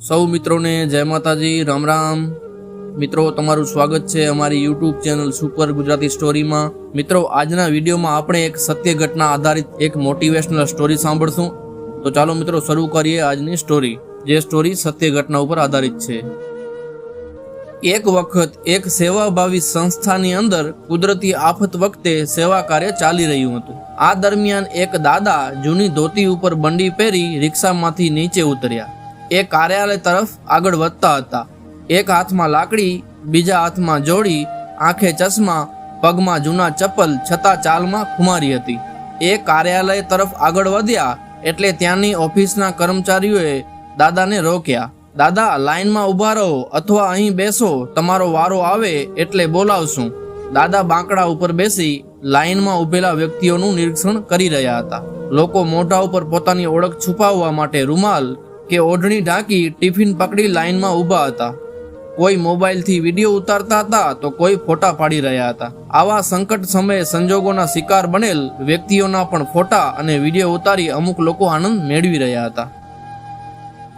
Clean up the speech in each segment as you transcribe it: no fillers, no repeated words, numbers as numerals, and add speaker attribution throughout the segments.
Speaker 1: સૌ મિત્રોને જય માતાજી, રામ રામ। મિત્રો, તમારું સ્વાગત છે અમારી યુટ્યુબ ચેનલ સુપર ગુજરાતી સ્ટોરીમાં। મિત્રો, આજના વિડીયોમાં આપણે એક સત્ય ઘટના આધારિત એક મોટિવેશનલ સ્ટોરી સાંભળશું। તો ચાલો મિત્રો શરૂ કરીએ આજની સ્ટોરી, જે સ્ટોરી સત્ય ઘટના ઉપર આધારિત છે। એક વખત એક સેવાભાવી સંસ્થાની અંદર કુદરતી આફત વખતે સેવા કાર્ય ચાલી રહ્યું હતું। આ દરમિયાન એક દાદા જૂની ધોતી ઉપર બંડી પહેરી રિક્ષામાંથી નીચે ઉતર્યા। એ કાર્યાલય તરફ આગળ વધતા હતા। એક હાથમાં લાકડી, બીજા હાથમાં જોડી, આંખે ચશ્મા, પગમાં જૂના ચપ્પલ, છતાં ચાલમાં ખુમારી હતી। એ કાર્યાલય તરફ આગળ વધ્યા એટલે ત્યાંની ઓફિસના કર્મચારીઓએ દાદાને રોક્યા। દાદા, લાઈનમાં ઊભા રહો અથવા અહીં બેસો, તમારો વારો આવે એટલે બોલાવશું। દાદા બાંકડા ઉપર બેસી લાઈનમાં ઊભેલા વ્યક્તિઓનું નિરીક્ષણ કરી રહ્યા હતા। લોકો મોઢા ઉપર પોતાની ઓળખ છુપાવવા માટે રૂમાલ કે ઓઢણી ઢાંકી ટિફિન પકડી લાઈનમાં ઊભા હતા। કોઈ મોબાઈલથી વિડીયો ઉતારતા હતા તો કોઈ ફોટા પાડી રહ્યા હતા। આવા સંકટ સમયે સંજોગોના શિકાર બનેલ વ્યક્તિઓના પણ ફોટા અને વિડીયો ઉતારી અમુક લોકો આનંદ મેળવી રહ્યા હતા।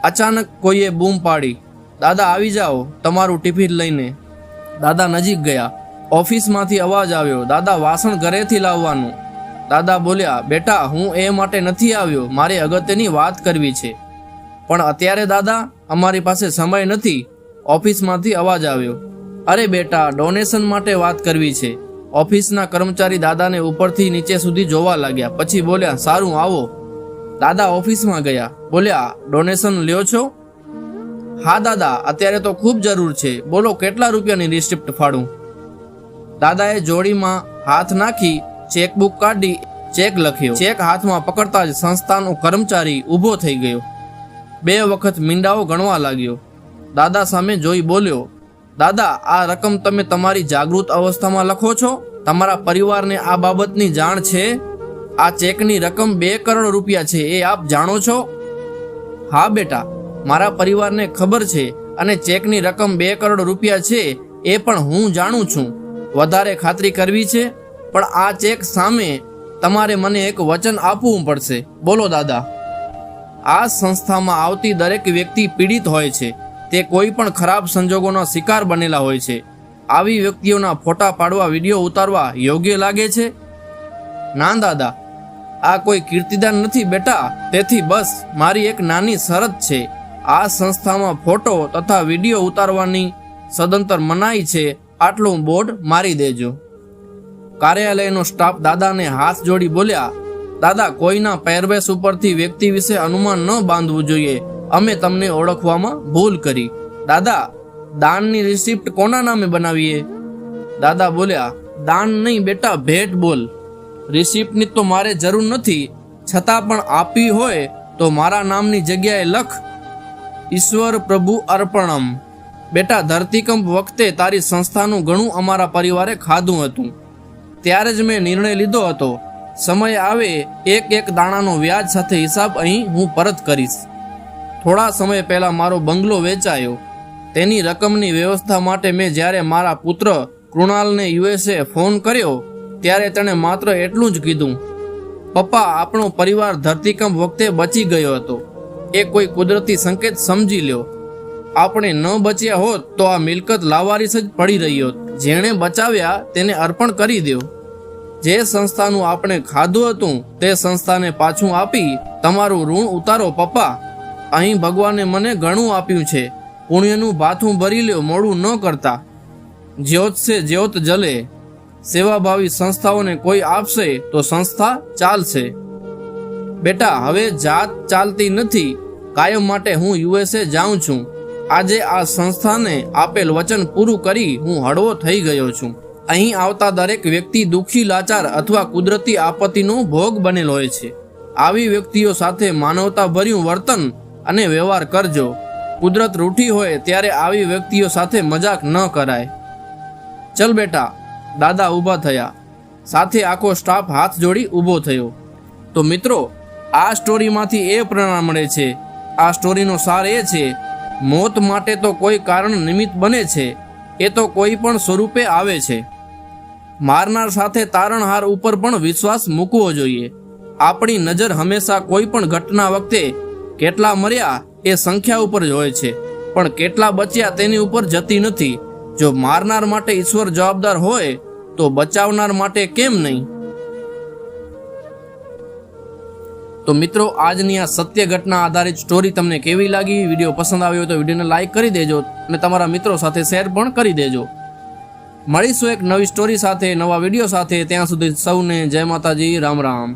Speaker 1: અચાનક કોઈએ બૂમ પાડી, દાદા આવી જાઓ, તમારું ટિફિન લઈને। દાદા નજીક ગયા। ઓફિસમાંથી અવાજ આવ્યો, દાદા વાસણ ઘરેથી લાવવાનું। દાદા બોલ્યા, બેટા, હું એ માટે નથી આવ્યો, મારે અગત્યની વાત કરવી છે। પણ અત્યારે દાદા, અમારી પાસે સમય નથી। ઓફિસમાંથી અવાજ આવ્યો, અરે બેટા, ડોનેશન માટે વાત કરવી છે। ઓફિસના કર્મચારી દાદાને ઉપરથી નીચે સુધી જોવા લાગ્યા, પછી બોલ્યા, સારું, આવો। દાદા ઓફિસમાં ગયા, બોલ્યા, ડોનેશન લ્યો છો? હા દાદા, અત્યારે તો ખૂબ જરૂર છે, બોલો કેટલા રૂપિયાની રિસિપ્ટ ફાડું? દાદાએ જોડીમાં હાથ નાખી ચેકબુક કાઢી ચેક લખ્યો। ચેક હાથમાં પકડતા જ સંસ્થાનો કર્મચારી ઊભો થઈ ગયો। 2 વખત મીંડાઓ ગણવા લાગ્યો। દાદા સામે જોઈ બોલ્યો, દાદા, આ રકમ તમે તમારી જાગૃત અવસ્થામાં લખો છો? તમારા પરિવારને આ બાબતની જાણ છે? આ ચેકની રકમ 2 કરોડ રૂપિયા છે, એ આપ જાણો છો? હા બેટા, મારા પરિવારને ખબર છે અને ચેકની રકમ 2 કરોડ રૂપિયા છે એ પણ હું જાણું છું। વધારે ખાતરી કરવી છે, પણ આ ચેક સામે તમારે મને એક વચન આપવું પડશે। બોલો દાદા। આ સંસ્થામાં આવતી દરેક વ્યક્તિ પીડિત હોય છે, તે કોઈ પણ ખરાબ સંજોગોના શિકાર બનેલા હોય છે। આવી વ્યક્તિઓના ફોટા પાડવા, વિડીયો ઉતારવા યોગ્ય લાગે છે? ના દાદા, આ કોઈ કીર્તિદાન નથી બેટા, તેથી બસ મારી એક નાની શરત છે, આ સંસ્થામાં ફોટો તથા વિડીયો ઉતારવાની સદંતર મનાઈ છે, આટલું બોર્ડ મારી દેજો। કાર્યાલયનો સ્ટાફ દાદાને હાથ જોડી બોલ્યા, દાદા, કોઈના પહેરવેશ ઉપરથી વ્યક્તિ વિશે અનુમાન ન બાંધવું જોઈએ, અમે તમને ઓળખવામાં ભૂલ કરી। દાદા, દાનની રિસિપ્ટ કોના નામે બનાવીએ? દાદા બોલ્યા, દાન નહીં બેટા, ભેટ બોલ। રિસિપ્ટની તો મારે જરૂર નથી, છતાં પણ આપી હોય તો મારા નામની જગ્યાએ લખ, ઈશ્વર પ્રભુ અર્પણમ। બેટા, ધરતીકંપ વખતે તારી સંસ્થાનું ઘણું અમારા પરિવારે ખાધું હતું, ત્યારે જ મેં નિર્ણય લીધો હતો, સમય આવે એક દાણાનો વ્યાજ સાથે હિસાબ અહીં હું પરત કરીશ। થોડા સમય પહેલા મારો બંગલો વેચાયો, તેની રકમની વ્યવસ્થા માટે મેં જ્યારે મારા પુત્ર કૃણાલને USA ફોન કર્યો ત્યારે તેણે માત્ર એટલું જ કીધું, પપ્પા, આપણો પરિવાર ધરતીકંપ વખતે બચી ગયો હતો, એ કોઈ કુદરતી સંકેત સમજી લ્યો। આપણે ન બચ્યા હોત તો આ મિલકત લાવારીસ જ પડી રહી હોત, જેણે બચાવ્યા તેને અર્પણ કરી દો। જે સંસ્થાનું આપણે ખાધું હતું તે સંસ્થાને પાછું આપી તમારું ઋણ ઉતારો પપ્પા। અહીં ભગવાને મને ઘણું આપ્યું છે, પુણ્યનું ભાથું ભરી લ્યો, મોડું ન કરતા। જ્યોત સે જ્યોત જલે। સેવાભાવી સંસ્થાઓને કોઈ આપશે તો સંસ્થા ચાલશે। બેટા, હવે જાત ચાલતી નથી, કાયમ માટે હું USA જાઉં છું। આજે આ સંસ્થાને આપેલ વચન પૂરું કરી હું હળવો થઈ ગયો છું। અહીં આવતા દરેક વ્યક્તિ દુઃખી, લાચાર અથવા કુદરતી આપત્તિનો ભોગ બનેલ હોય છે। આવી વ્યક્તિઓ સાથે માનવતાભર્યું વર્તન અને વ્યવહાર કરજો। કુદરત રૂઠી હોય ત્યારે આવી વ્યક્તિઓ સાથે મજાક ન કરાય। ચલ બેટા। દાદા ઊભા થયા, સાથે આખો સ્ટાફ હાથ જોડી ઊભો થયો। તો મિત્રો, આ સ્ટોરીમાંથી એ પ્રેરણા મળે છે, આ સ્ટોરીનો સાર એ છે, મોત માટે તો કોઈ કારણ નિમિત્ત બને છે, એ તો કોઈ પણ સ્વરૂપે આવે છે। મારનાર સાથે તારણહાર ઉપર પણ વિશ્વાસ મૂકવો જોઈએ। આપણી નજર હંમેશા કોઈ પણ ઘટના વખતે કેટલા મર્યા એ સંખ્યા ઉપર જ હોય છે, પણ કેટલા બચ્યા તેની ઉપર જતી નથી. જો મારનાર માટે ઈશ્વર જવાબદાર હોય તો બચાવનાર માટે કેમ નહીં? તો મિત્રો, આજની આ સત્ય ઘટના આધારિત સ્ટોરી તમને કેવી લાગી? વિડીયો પસંદ આવ્યો તો વિડીયોને લાઈક કરી દેજો અને તમારા મિત્રો સાથે શેર પણ કરી દેજો. મળીશું એક નવી સ્ટોરી સાથે, નવા વિડીયો સાથે. ત્યાં સુધી સૌને જય માતાજી, રામ રામ.